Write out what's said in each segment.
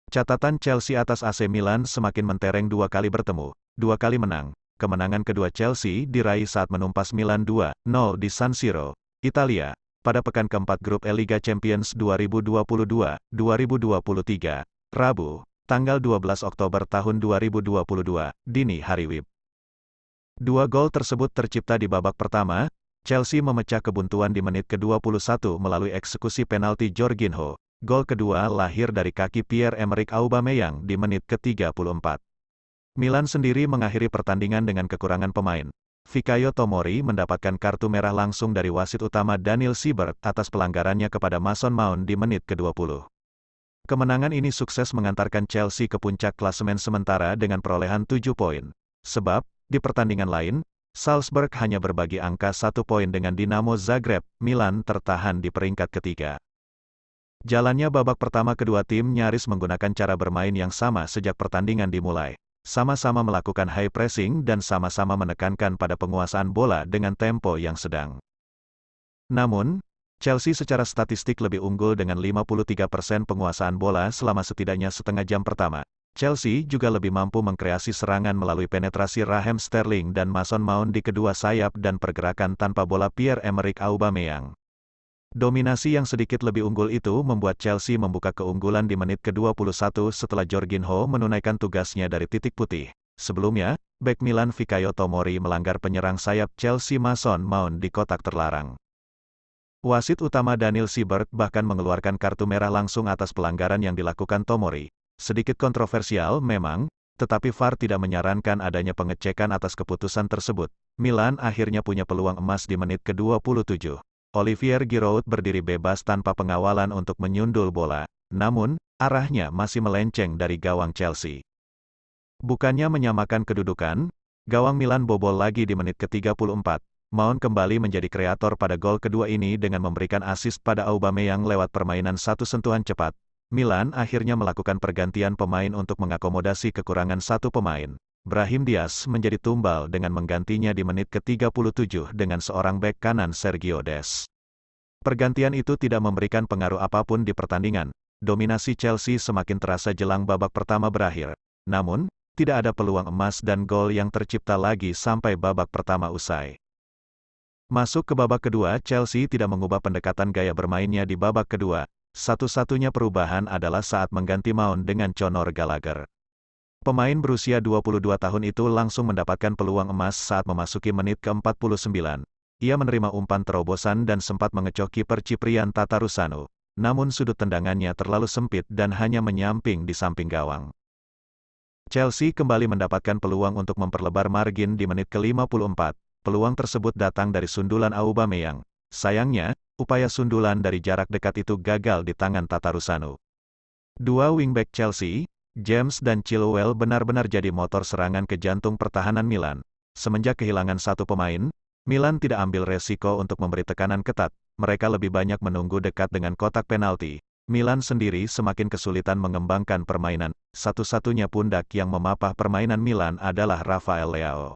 Catatan Chelsea atas AC Milan semakin mentereng dua kali bertemu, dua kali menang. Kemenangan kedua Chelsea diraih saat menumpas Milan 2-0 di San Siro, Italia, pada pekan keempat grup E Liga Champions 2022-2023, Rabu, tanggal 12 Oktober tahun 2022, dini hari WIB. Dua gol tersebut tercipta di babak pertama. Chelsea memecah kebuntuan di menit ke-21 melalui eksekusi penalti Jorginho. Gol kedua lahir dari kaki Pierre-Emerick Aubameyang di menit ke-34. Milan sendiri mengakhiri pertandingan dengan kekurangan pemain. Fikayo Tomori mendapatkan kartu merah langsung dari wasit utama Daniel Siebert atas pelanggarannya kepada Mason Mount di menit ke-20. Kemenangan ini sukses mengantarkan Chelsea ke puncak klasemen sementara dengan perolehan 7 poin. Sebab, di pertandingan lain, Salzburg hanya berbagi angka 1 poin dengan Dinamo Zagreb. Milan tertahan di peringkat ketiga. Jalannya babak pertama kedua tim nyaris menggunakan cara bermain yang sama sejak pertandingan dimulai. Sama-sama melakukan high pressing dan sama-sama menekankan pada penguasaan bola dengan tempo yang sedang. Namun, Chelsea secara statistik lebih unggul dengan 53% penguasaan bola selama setidaknya setengah jam pertama. Chelsea juga lebih mampu mengkreasi serangan melalui penetrasi Raheem Sterling dan Mason Mount di kedua sayap dan pergerakan tanpa bola Pierre-Emerick Aubameyang. Dominasi yang sedikit lebih unggul itu membuat Chelsea membuka keunggulan di menit ke-21 setelah Jorginho menunaikan tugasnya dari titik putih. Sebelumnya, bek Milan Fikayo Tomori melanggar penyerang sayap Chelsea Mason Mount di kotak terlarang. Wasit utama Daniel Siebert bahkan mengeluarkan kartu merah langsung atas pelanggaran yang dilakukan Tomori. Sedikit kontroversial memang, tetapi VAR tidak menyarankan adanya pengecekan atas keputusan tersebut. Milan akhirnya punya peluang emas di menit ke-27. Olivier Giroud berdiri bebas tanpa pengawalan untuk menyundul bola, namun, arahnya masih melenceng dari gawang Chelsea. Bukannya menyamakan kedudukan, gawang Milan bobol lagi di menit ke-34. Mount kembali menjadi kreator pada gol kedua ini dengan memberikan assist pada Aubameyang lewat permainan satu sentuhan cepat. Milan akhirnya melakukan pergantian pemain untuk mengakomodasi kekurangan satu pemain. Brahim Diaz menjadi tumbal dengan menggantinya di menit ke-37 dengan seorang bek kanan Sergio Des. Pergantian itu tidak memberikan pengaruh apapun di pertandingan. Dominasi Chelsea semakin terasa jelang babak pertama berakhir. Namun, tidak ada peluang emas dan gol yang tercipta lagi sampai babak pertama usai. Masuk ke babak kedua, Chelsea tidak mengubah pendekatan gaya bermainnya di babak kedua. Satu-satunya perubahan adalah saat mengganti Mount dengan Conor Gallagher. Pemain berusia 22 tahun itu langsung mendapatkan peluang emas saat memasuki menit ke-49. Ia menerima umpan terobosan dan sempat mengecoh kiper Ciprian Tatarusanu. Namun sudut tendangannya terlalu sempit dan hanya menyamping di samping gawang. Chelsea kembali mendapatkan peluang untuk memperlebar margin di menit ke-54. Peluang tersebut datang dari sundulan Aubameyang. Sayangnya, upaya sundulan dari jarak dekat itu gagal di tangan Tatarusanu. Dua wingback Chelsea, James dan Chilwell benar-benar jadi motor serangan ke jantung pertahanan Milan. Semenjak kehilangan satu pemain, Milan tidak ambil resiko untuk memberi tekanan ketat. Mereka lebih banyak menunggu dekat dengan kotak penalti. Milan sendiri semakin kesulitan mengembangkan permainan. Satu-satunya pundak yang memapah permainan Milan adalah Rafael Leao.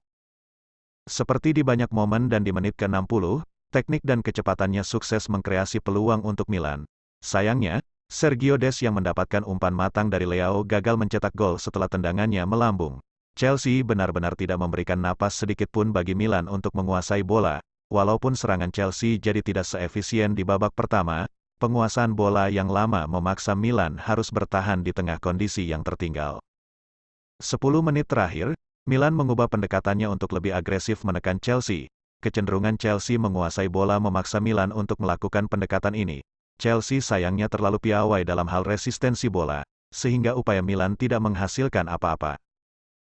Seperti di banyak momen dan di menit ke-60, teknik dan kecepatannya sukses mengkreasi peluang untuk Milan. Sayangnya, Sergio Des yang mendapatkan umpan matang dari Leao gagal mencetak gol setelah tendangannya melambung. Chelsea benar-benar tidak memberikan napas sedikit pun bagi Milan untuk menguasai bola. Walaupun serangan Chelsea jadi tidak seefisien di babak pertama, penguasaan bola yang lama memaksa Milan harus bertahan di tengah kondisi yang tertinggal. 10 menit terakhir, Milan mengubah pendekatannya untuk lebih agresif menekan Chelsea. Kecenderungan Chelsea menguasai bola memaksa Milan untuk melakukan pendekatan ini. Chelsea sayangnya terlalu piawai dalam hal resistensi bola, sehingga upaya Milan tidak menghasilkan apa-apa.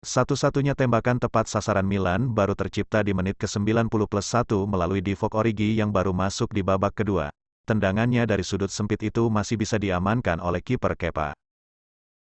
Satu-satunya tembakan tepat sasaran Milan baru tercipta di menit ke-90+1 melalui Divock Origi yang baru masuk di babak kedua. Tendangannya dari sudut sempit itu masih bisa diamankan oleh kiper Kepa.